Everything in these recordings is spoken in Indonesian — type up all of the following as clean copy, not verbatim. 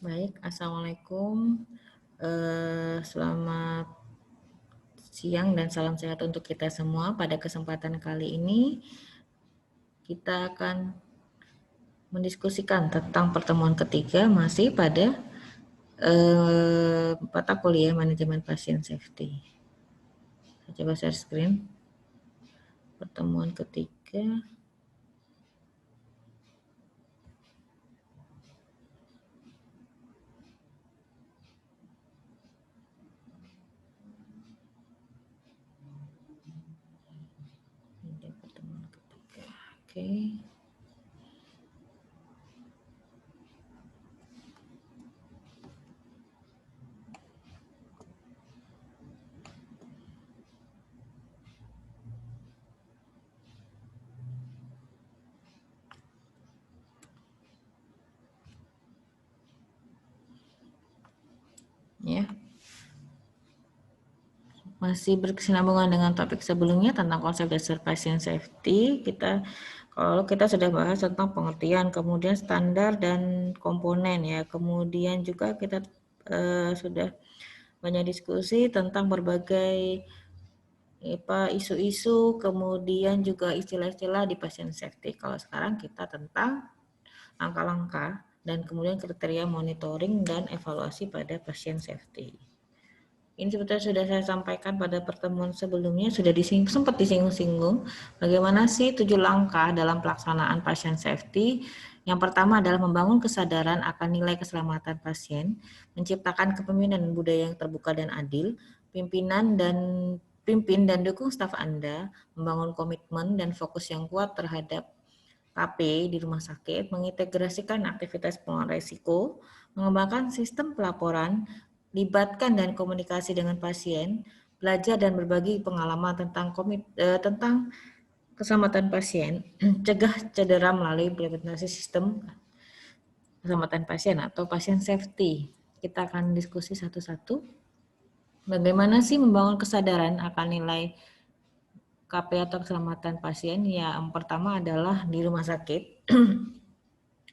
Baik, Assalamualaikum. Selamat siang dan salam sehat untuk kita semua. Pada kesempatan kali ini, kita akan mendiskusikan tentang pertemuan ketiga masih pada mata kuliah manajemen pasien safety. Saya coba share screen. Pertemuan ketiga. Ini pertemuan ketiga. Oke. Ya. Masih berkesinambungan dengan topik sebelumnya tentang konsep dasar pasien safety. Kalau kita sudah bahas tentang pengertian, kemudian standar dan komponen ya. Kemudian juga kita sudah banyak diskusi tentang berbagai isu-isu, kemudian juga istilah-istilah di pasien safety. Kalau sekarang kita tentang langkah-langkah dan kemudian kriteria monitoring dan evaluasi pada pasien safety. Ini sebetulnya sudah saya sampaikan pada pertemuan sebelumnya, sudah sempat disinggung-singgung bagaimana sih 7 langkah dalam pelaksanaan pasien safety. Yang pertama adalah membangun kesadaran akan nilai keselamatan pasien, menciptakan kepemimpinan budaya yang terbuka dan adil, pimpin dan dukung staf Anda, membangun komitmen dan fokus yang kuat terhadap KP di rumah sakit, mengintegrasikan aktivitas pengelolaan risiko, mengembangkan sistem pelaporan, libatkan dan komunikasi dengan pasien, belajar dan berbagi pengalaman tentang keselamatan pasien, cegah cedera melalui implementasi sistem keselamatan pasien atau pasien safety. Kita akan diskusi satu-satu. Bagaimana sih membangun kesadaran akan nilai KP atau keselamatan pasien? Ya, yang pertama adalah di rumah sakit.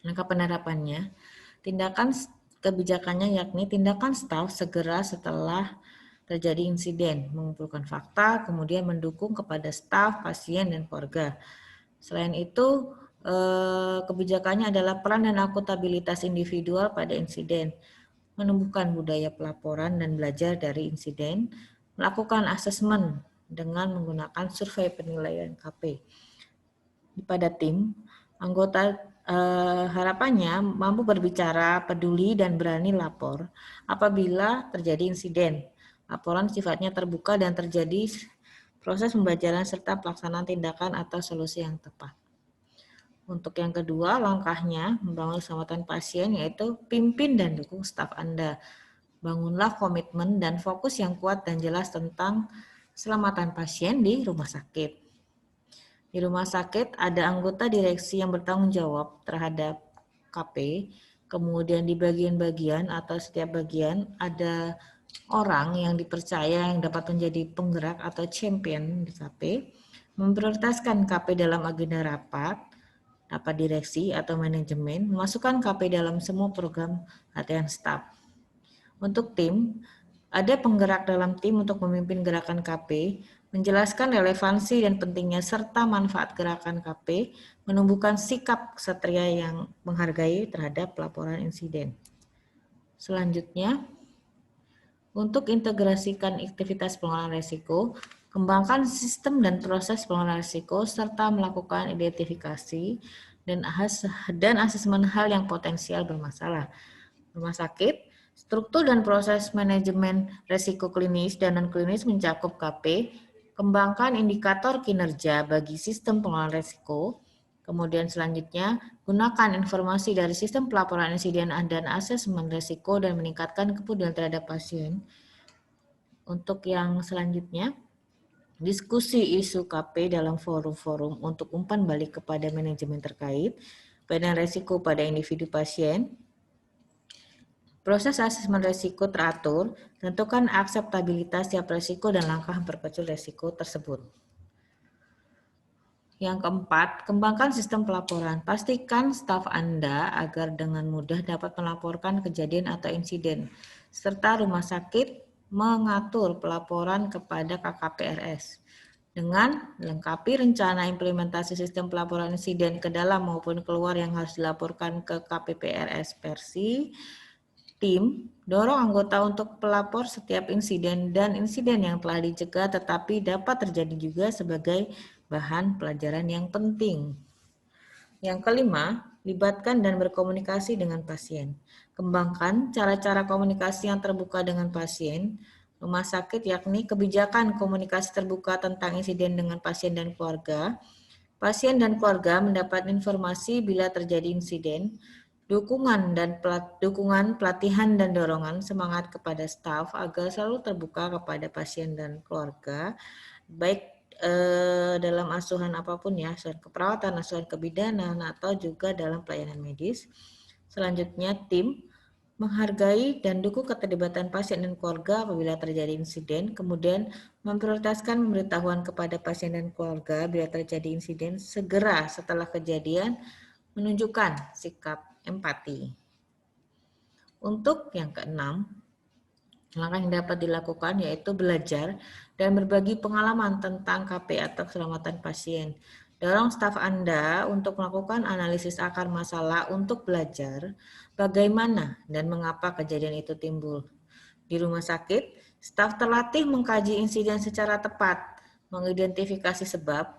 Langkah penerapannya, tindakan kebijakannya yakni tindakan staf segera setelah terjadi insiden, mengumpulkan fakta, kemudian mendukung kepada staf, pasien, dan keluarga. Selain itu, kebijakannya adalah peran dan akuntabilitas individual pada insiden, menumbuhkan budaya pelaporan dan belajar dari insiden, melakukan asesmen dengan menggunakan survei penilaian KP. Pada tim, anggota harapannya mampu berbicara, peduli, dan berani lapor apabila terjadi insiden. Laporan sifatnya terbuka dan terjadi proses pembelajaran serta pelaksanaan tindakan atau solusi yang tepat. Untuk yang kedua, langkahnya membangun keselamatan pasien yaitu pimpin dan dukung staf Anda. Bangunlah komitmen dan fokus yang kuat dan jelas tentang keselamatan pasien di rumah sakit. Di rumah sakit ada anggota direksi yang bertanggung jawab terhadap KP, kemudian di bagian-bagian atau setiap bagian ada orang yang dipercaya yang dapat menjadi penggerak atau champion di KP, memprioritaskan KP dalam agenda rapat direksi atau manajemen, memasukkan KP dalam semua program latihan staf. Untuk tim, ada penggerak dalam tim untuk memimpin gerakan KP, menjelaskan relevansi dan pentingnya serta manfaat gerakan KP, menumbuhkan sikap kesatria yang menghargai terhadap laporan insiden. Selanjutnya, untuk integrasikan aktivitas pengelolaan risiko, kembangkan sistem dan proses pengelolaan risiko serta melakukan identifikasi dan asesmen hal yang potensial bermasalah. Rumah sakit, struktur dan proses manajemen risiko klinis dan non-klinis mencakup KP, kembangkan indikator kinerja bagi sistem pengelolaan risiko. Kemudian selanjutnya, gunakan informasi dari sistem pelaporan insiden dan asesmen risiko dan meningkatkan kepedulian terhadap pasien. Untuk yang selanjutnya, diskusi isu KP dalam forum-forum untuk umpan balik kepada manajemen terkait, pada risiko pada individu pasien. Proses asesmen risiko teratur, tentukan akseptabilitas tiap risiko dan langkah memperkecil risiko tersebut. Yang keempat, kembangkan sistem pelaporan. Pastikan staf Anda agar dengan mudah dapat melaporkan kejadian atau insiden, serta rumah sakit mengatur pelaporan kepada KKPRS. Dengan lengkapi rencana implementasi sistem pelaporan insiden ke dalam maupun keluar yang harus dilaporkan ke KPPRS versi, tim dorong anggota untuk pelapor setiap insiden dan insiden yang telah dicegah tetapi dapat terjadi juga sebagai bahan pelajaran yang penting. Yang kelima, libatkan dan berkomunikasi dengan pasien. Kembangkan cara-cara komunikasi yang terbuka dengan pasien, rumah sakit, yakni kebijakan komunikasi terbuka tentang insiden dengan pasien dan keluarga. Pasien dan keluarga mendapat informasi bila terjadi insiden, dukungan pelatihan dan dorongan semangat kepada staf agar selalu terbuka kepada pasien dan keluarga, baik dalam asuhan apapun ya, asuhan keperawatan, asuhan kebidanan, atau juga dalam pelayanan medis. Selanjutnya, tim menghargai dan dukung keterlibatan pasien dan keluarga apabila terjadi insiden, kemudian memprioritaskan pemberitahuan kepada pasien dan keluarga bila terjadi insiden segera setelah kejadian, menunjukkan sikap empati. Untuk yang keenam, langkah yang dapat dilakukan yaitu belajar dan berbagi pengalaman tentang KP atau keselamatan pasien. Dorong staf Anda untuk melakukan analisis akar masalah untuk belajar bagaimana dan mengapa kejadian itu timbul. Di rumah sakit, staf terlatih mengkaji insiden secara tepat, mengidentifikasi sebab,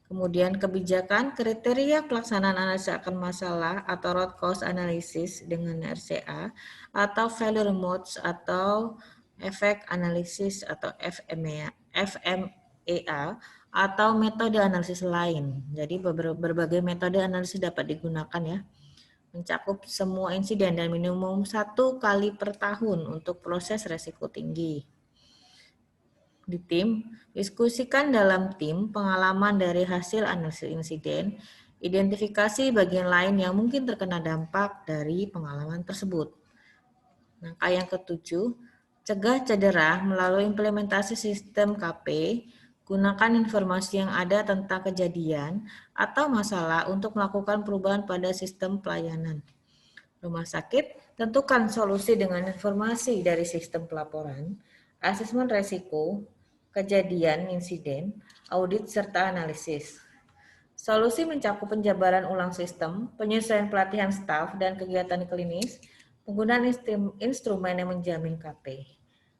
kemudian kebijakan, kriteria pelaksanaan analisis akar masalah atau root cause analysis dengan RCA, atau failure modes atau efek analisis atau FMEA, atau metode analisis lain. Jadi berbagai metode analisis dapat digunakan ya, mencakup semua insiden dan minimum 1 kali per tahun untuk proses resiko tinggi. Di tim, diskusikan dalam tim pengalaman dari hasil analisis insiden, identifikasi bagian lain yang mungkin terkena dampak dari pengalaman tersebut. Langkah yang ketujuh, cegah cedera melalui implementasi sistem KP, gunakan informasi yang ada tentang kejadian atau masalah untuk melakukan perubahan pada sistem pelayanan. Rumah sakit, tentukan solusi dengan informasi dari sistem pelaporan, asesmen resiko, kejadian insiden, audit, serta analisis. Solusi mencakup penjabaran ulang sistem, penyesuaian pelatihan staf, dan kegiatan klinis, penggunaan instrumen yang menjamin KP.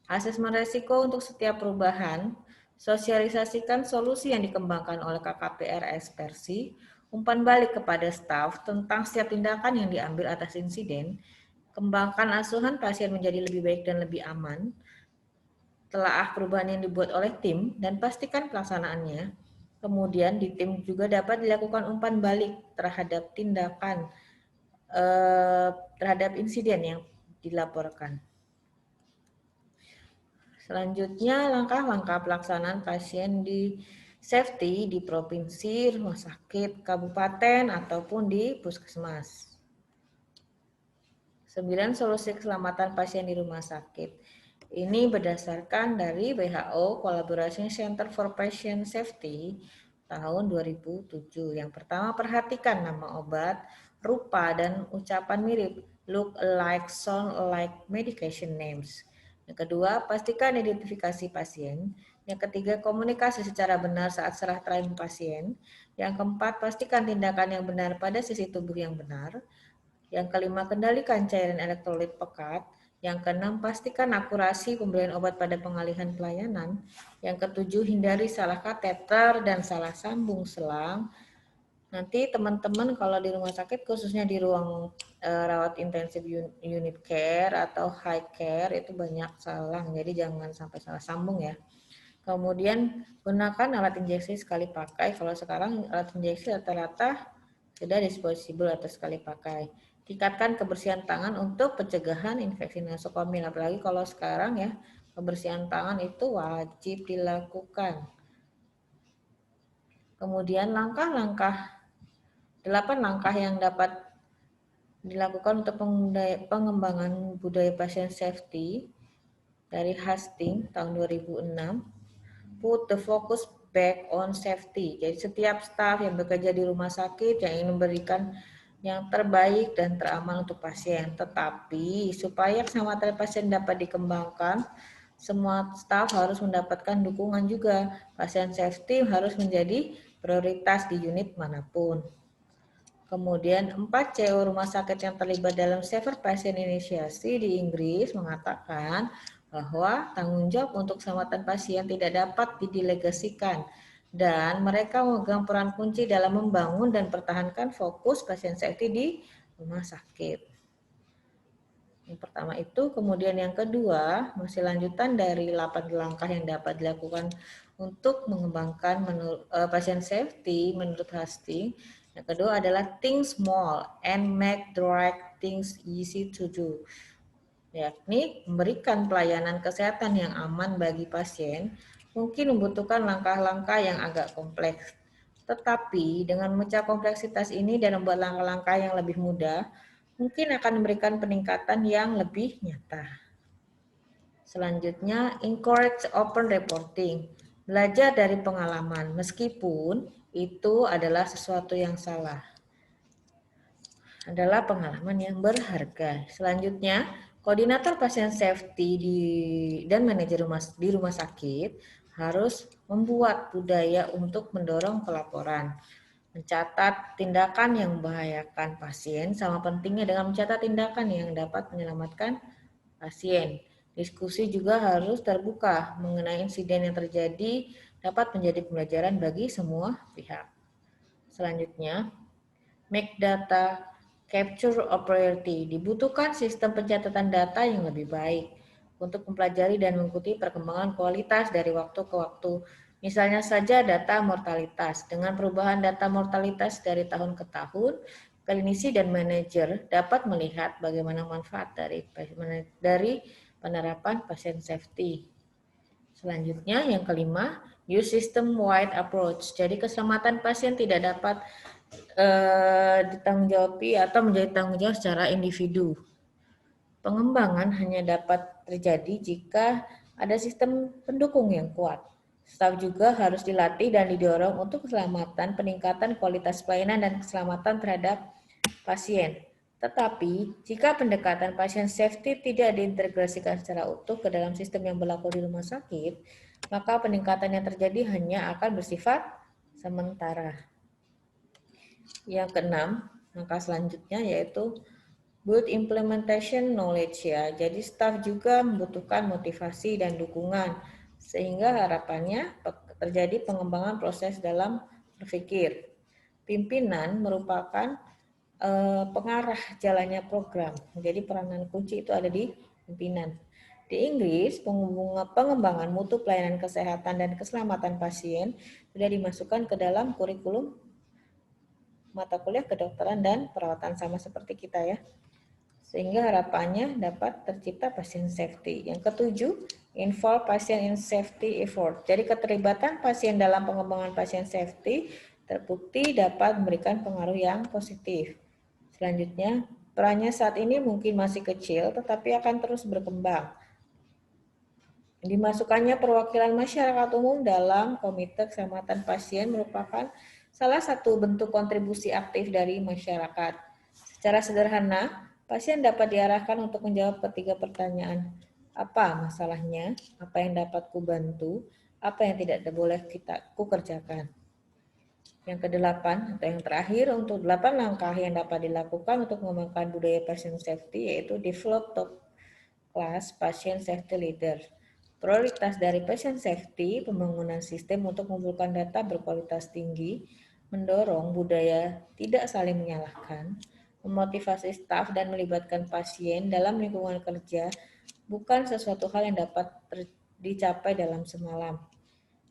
Asesmen resiko untuk setiap perubahan, sosialisasikan solusi yang dikembangkan oleh KKPRS versi, umpan balik kepada staf tentang setiap tindakan yang diambil atas insiden, kembangkan asuhan pasien menjadi lebih baik dan lebih aman, telaah perubahan yang dibuat oleh tim, dan pastikan pelaksanaannya. Kemudian di tim juga dapat dilakukan umpan balik terhadap tindakan terhadap insiden yang dilaporkan. Selanjutnya, langkah-langkah pelaksanaan pasien di safety di provinsi, rumah sakit, kabupaten, ataupun di puskesmas. 9. Solusi keselamatan pasien di rumah sakit. Ini berdasarkan dari WHO Collaboration Center for Patient Safety tahun 2007. Yang pertama, perhatikan nama obat, rupa, dan ucapan mirip, look alike, sound alike, medication names. Yang kedua, pastikan identifikasi pasien. Yang ketiga, komunikasi secara benar saat serah terima pasien. Yang keempat, pastikan tindakan yang benar pada sisi tubuh yang benar. Yang kelima, kendalikan cairan elektrolit pekat. Yang keenam, pastikan akurasi pemberian obat pada pengalihan pelayanan. Yang ketujuh, hindari salah kateter dan salah sambung selang. Nanti teman-teman kalau di rumah sakit, khususnya di ruang rawat intensif unit care atau high care, itu banyak selang, jadi jangan sampai salah sambung ya. Kemudian gunakan alat injeksi sekali pakai. Kalau sekarang alat injeksi rata-rata sudah disposable atau sekali pakai. Tingkatkan kebersihan tangan untuk pencegahan infeksi nosokomil. Apalagi kalau sekarang ya, kebersihan tangan itu wajib dilakukan. Kemudian 8 langkah yang dapat dilakukan untuk pengembangan budaya pasien safety dari Hastings tahun 2006. Put the focus back on safety. Jadi setiap staf yang bekerja di rumah sakit yang ingin memberikan yang terbaik dan teraman untuk pasien. Tetapi supaya keselamatan pasien dapat dikembangkan, semua staf harus mendapatkan dukungan juga. Pasien safety harus menjadi prioritas di unit manapun. Kemudian 4 CEO rumah sakit yang terlibat dalam Safer Patient Initiative di Inggris mengatakan bahwa tanggung jawab untuk keselamatan pasien tidak dapat didelegasikan dan mereka memegang peran kunci dalam membangun dan pertahankan fokus pasien safety di rumah sakit. Yang pertama itu, kemudian yang kedua, masih lanjutan dari 8 langkah yang dapat dilakukan untuk mengembangkan pasien safety menurut Hastings. Yang kedua adalah think small and make the right things easy to do. Yakni memberikan pelayanan kesehatan yang aman bagi pasien mungkin membutuhkan langkah-langkah yang agak kompleks. Tetapi dengan memecah kompleksitas ini dan membuat langkah-langkah yang lebih mudah, mungkin akan memberikan peningkatan yang lebih nyata. Selanjutnya, encourage open reporting. Belajar dari pengalaman, meskipun itu adalah sesuatu yang salah. Adalah pengalaman yang berharga. Selanjutnya, koordinator pasien safety dan manajer di rumah sakit harus membuat budaya untuk mendorong pelaporan. Mencatat tindakan yang membahayakan pasien sama pentingnya dengan mencatat tindakan yang dapat menyelamatkan pasien. Diskusi juga harus terbuka mengenai insiden yang terjadi dapat menjadi pembelajaran bagi semua pihak. Selanjutnya, make data capture of priority. Dibutuhkan sistem pencatatan data yang lebih baik untuk mempelajari dan mengikuti perkembangan kualitas dari waktu ke waktu. Misalnya saja data mortalitas. Dengan perubahan data mortalitas dari tahun ke tahun, klinisi dan manajer dapat melihat bagaimana manfaat dari penerapan pasien safety. Selanjutnya, yang kelima, use system-wide approach. Jadi keselamatan pasien tidak dapat ditanggung-jawabi atau menjadi tanggung jawab secara individu. Pengembangan hanya dapat terjadi jika ada sistem pendukung yang kuat. Staf juga harus dilatih dan didorong untuk keselamatan, peningkatan kualitas pelayanan dan keselamatan terhadap pasien. Tetapi, jika pendekatan pasien safety tidak diintegrasikan secara utuh ke dalam sistem yang berlaku di rumah sakit, maka peningkatan yang terjadi hanya akan bersifat sementara. Yang keenam, langkah selanjutnya yaitu build implementation knowledge ya. Jadi staf juga membutuhkan motivasi dan dukungan sehingga harapannya terjadi pengembangan proses dalam berpikir. Pimpinan merupakan pengarah jalannya program. Jadi peranan kunci itu ada di pimpinan. Di Inggris, pengembangan mutu pelayanan kesehatan dan keselamatan pasien sudah dimasukkan ke dalam kurikulum mata kuliah kedokteran dan perawatan sama seperti kita ya. Sehingga harapannya dapat tercipta pasien safety. Yang ketujuh, involve pasien in safety effort. Jadi keterlibatan pasien dalam pengembangan pasien safety terbukti dapat memberikan pengaruh yang positif. Selanjutnya, perannya saat ini mungkin masih kecil tetapi akan terus berkembang. Dimasukkannya perwakilan masyarakat umum dalam komite keselamatan pasien merupakan salah satu bentuk kontribusi aktif dari masyarakat. Secara sederhana, pasien dapat diarahkan untuk menjawab ketiga pertanyaan. Apa masalahnya? Apa yang dapat kubantu? Apa yang tidak boleh ku kerjakan? Yang kedelapan atau yang terakhir, untuk 8 langkah yang dapat dilakukan untuk mengembangkan budaya patient safety yaitu develop top class patient safety leader. Prioritas dari patient safety, pembangunan sistem untuk mengumpulkan data berkualitas tinggi, mendorong budaya tidak saling menyalahkan, memotivasi staf dan melibatkan pasien dalam lingkungan kerja bukan sesuatu hal yang dapat dicapai dalam semalam.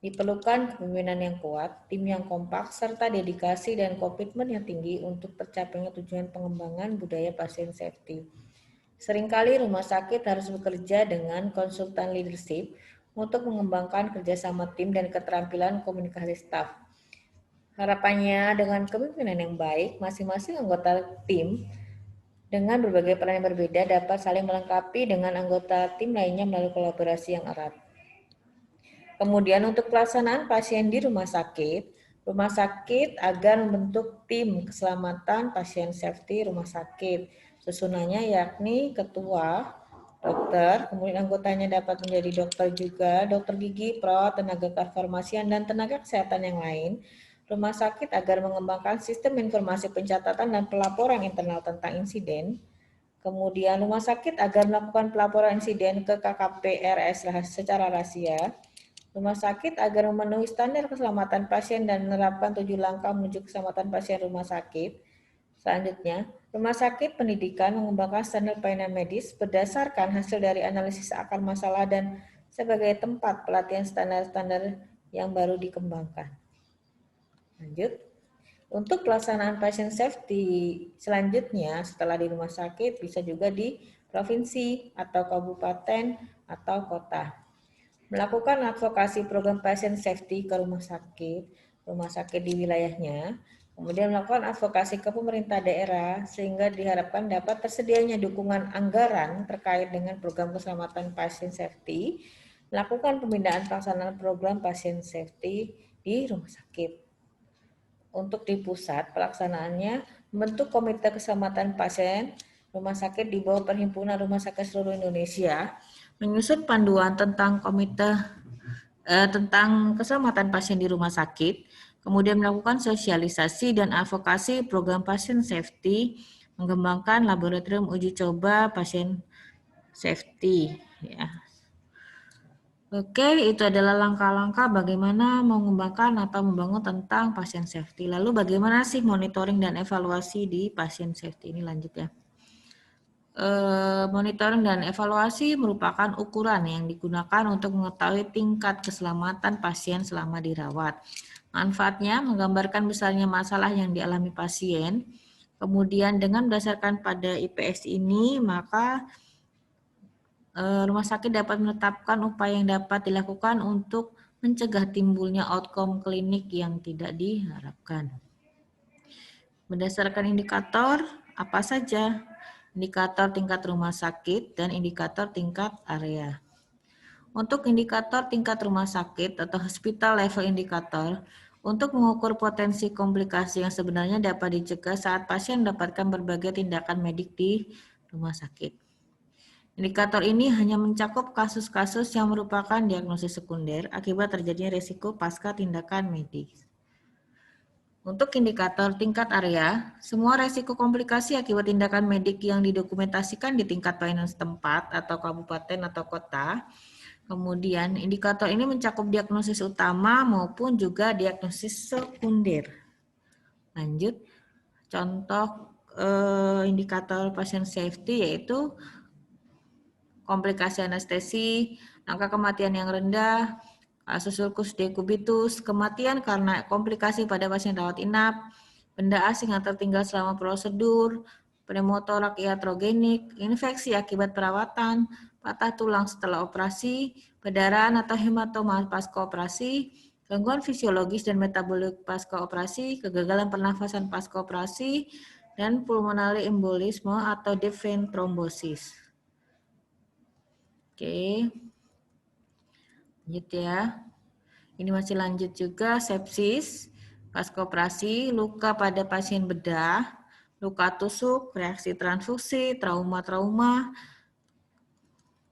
Diperlukan kepemimpinan yang kuat, tim yang kompak, serta dedikasi dan komitmen yang tinggi untuk tercapainya tujuan pengembangan budaya pasien safety. Seringkali rumah sakit harus bekerja dengan konsultan leadership untuk mengembangkan kerjasama tim dan keterampilan komunikasi staf. Harapannya dengan kepemimpinan yang baik, masing-masing anggota tim dengan berbagai peran yang berbeda dapat saling melengkapi dengan anggota tim lainnya melalui kolaborasi yang erat. Kemudian untuk pelaksanaan pasien di rumah sakit agar membentuk tim keselamatan pasien safety rumah sakit. Susunannya yakni ketua, dokter, kemudian anggotanya dapat menjadi dokter juga, dokter gigi, perawat, tenaga kefarmasian, dan tenaga kesehatan yang lain. Rumah sakit agar mengembangkan sistem informasi pencatatan dan pelaporan internal tentang insiden. Kemudian rumah sakit agar melakukan pelaporan insiden ke KKP RS secara rahasia. Rumah sakit agar memenuhi standar keselamatan pasien dan menerapkan 7 langkah menuju keselamatan pasien rumah sakit. Selanjutnya, rumah sakit pendidikan mengembangkan standar pelayanan medis berdasarkan hasil dari analisis akar masalah dan sebagai tempat pelatihan standar-standar yang baru dikembangkan. Lanjut. Untuk pelaksanaan pasien safety selanjutnya setelah di rumah sakit bisa juga di provinsi atau kabupaten atau kota. Melakukan advokasi program pasien safety ke rumah sakit di wilayahnya, kemudian melakukan advokasi ke pemerintah daerah sehingga diharapkan dapat tersedianya dukungan anggaran terkait dengan program keselamatan pasien safety, melakukan pemindahan pelaksanaan program pasien safety di rumah sakit. Untuk di pusat pelaksanaannya membentuk komite keselamatan pasien rumah sakit di bawah Perhimpunan Rumah Sakit Seluruh Indonesia, menyusun panduan tentang tentang keselamatan pasien di rumah sakit, kemudian melakukan sosialisasi dan advokasi program pasien safety, mengembangkan laboratorium uji coba pasien safety. Ya. Oke, itu adalah langkah-langkah bagaimana mengembangkan atau membangun tentang pasien safety. Lalu bagaimana sih monitoring dan evaluasi di pasien safety ini, lanjut ya. Monitoring dan evaluasi merupakan ukuran yang digunakan untuk mengetahui tingkat keselamatan pasien selama dirawat. Manfaatnya menggambarkan besarnya masalah yang dialami pasien. Kemudian dengan berdasarkan pada IPS ini, maka rumah sakit dapat menetapkan upaya yang dapat dilakukan untuk mencegah timbulnya outcome klinik yang tidak diharapkan. Berdasarkan indikator, apa saja? Indikator tingkat rumah sakit dan indikator tingkat area. Untuk indikator tingkat rumah sakit atau hospital level indikator, untuk mengukur potensi komplikasi yang sebenarnya dapat dicegah saat pasien mendapatkan berbagai tindakan medik di rumah sakit. Indikator ini hanya mencakup kasus-kasus yang merupakan diagnosis sekunder akibat terjadinya risiko pasca tindakan medis. Untuk indikator tingkat area, semua risiko komplikasi akibat tindakan medik yang didokumentasikan di tingkat pelayanan setempat atau kabupaten atau kota. Kemudian indikator ini mencakup diagnosis utama maupun juga diagnosis sekunder. Lanjut, contoh indikator pasien safety yaitu komplikasi anestesi, angka kematian yang rendah, kasus ulcus decubitus, kematian karena komplikasi pada pasien rawat inap, benda asing yang tertinggal selama prosedur, pneumotorak iatrogenik, infeksi akibat perawatan, patah tulang setelah operasi, perdarahan atau hematoma pasca operasi, gangguan fisiologis dan metabolik pasca operasi, kegagalan pernafasan pasca operasi, dan pulmonale embolisme atau deep vein thrombosis. Oke, lanjut ya. Ini masih lanjut juga sepsis, pasca operasi, luka pada pasien bedah, luka tusuk, reaksi transfusi, trauma-trauma,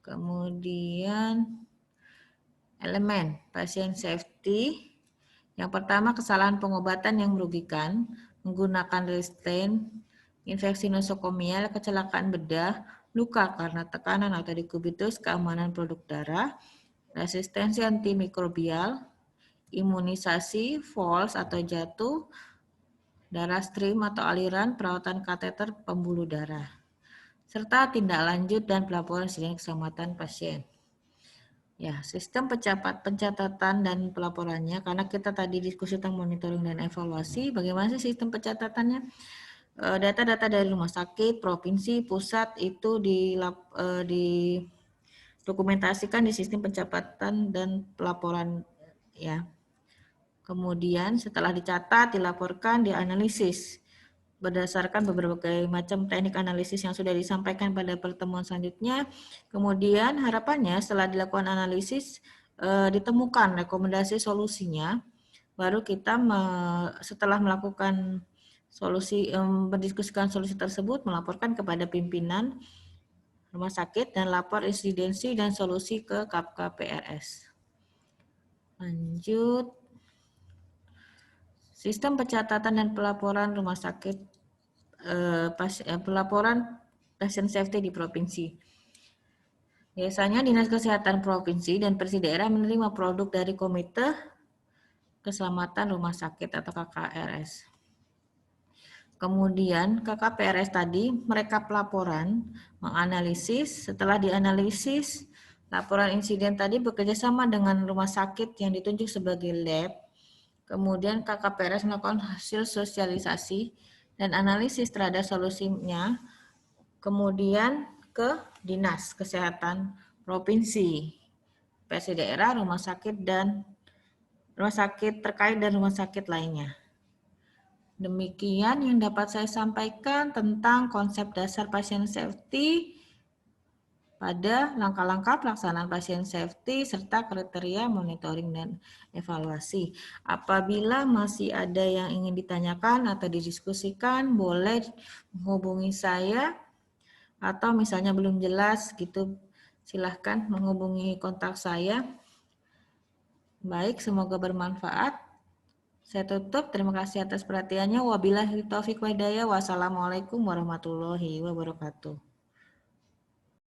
kemudian elemen pasien safety. Yang pertama, kesalahan pengobatan yang merugikan, menggunakan restrain, infeksi nosokomial, kecelakaan bedah, luka karena tekanan atau dekubitus, keamanan produk darah, resistensi antimikrobial, imunisasi, falls atau jatuh, darah stream atau aliran, perawatan kateter pembuluh darah, serta tindak lanjut dan pelaporan insiden keselamatan pasien. Ya, sistem pencatatan dan pelaporannya, karena kita tadi diskusi tentang monitoring dan evaluasi, bagaimana sih sistem pencatatannya? Data-data dari rumah sakit, provinsi, pusat itu didokumentasikan di sistem pencatatan dan pelaporan ya. Kemudian setelah dicatat, dilaporkan, dianalisis berdasarkan berbagai macam teknik analisis yang sudah disampaikan pada pertemuan selanjutnya. Kemudian harapannya setelah dilakukan analisis ditemukan rekomendasi solusinya, baru kita setelah melakukan mendiskusikan solusi tersebut, melaporkan kepada pimpinan rumah sakit dan lapor insidensi dan solusi ke KPRS. Lanjut, sistem pencatatan dan pelaporan rumah sakit, pelaporan patient safety di provinsi. Biasanya Dinas Kesehatan Provinsi dan Persi Daerah menerima produk dari Komite Keselamatan Rumah Sakit atau KKRS. Kemudian KKPRS tadi mereka pelaporan, menganalisis, setelah dianalisis, laporan insiden tadi bekerjasama dengan rumah sakit yang ditunjuk sebagai lab. Kemudian KKPRS melakukan hasil sosialisasi dan analisis terhadap solusinya, kemudian ke Dinas Kesehatan Provinsi, PSI daerah, rumah sakit terkait dan rumah sakit lainnya. Demikian yang dapat saya sampaikan tentang konsep dasar pasien safety pada langkah-langkah pelaksanaan pasien safety serta kriteria monitoring dan evaluasi. Apabila masih ada yang ingin ditanyakan atau didiskusikan, boleh menghubungi saya, atau misalnya belum jelas gitu, silahkan menghubungi kontak saya. Baik, semoga bermanfaat. Saya tutup, terima kasih atas perhatiannya. Wabillahi taufiq wa hidayah. Wassalamualaikum warahmatullahi wabarakatuh.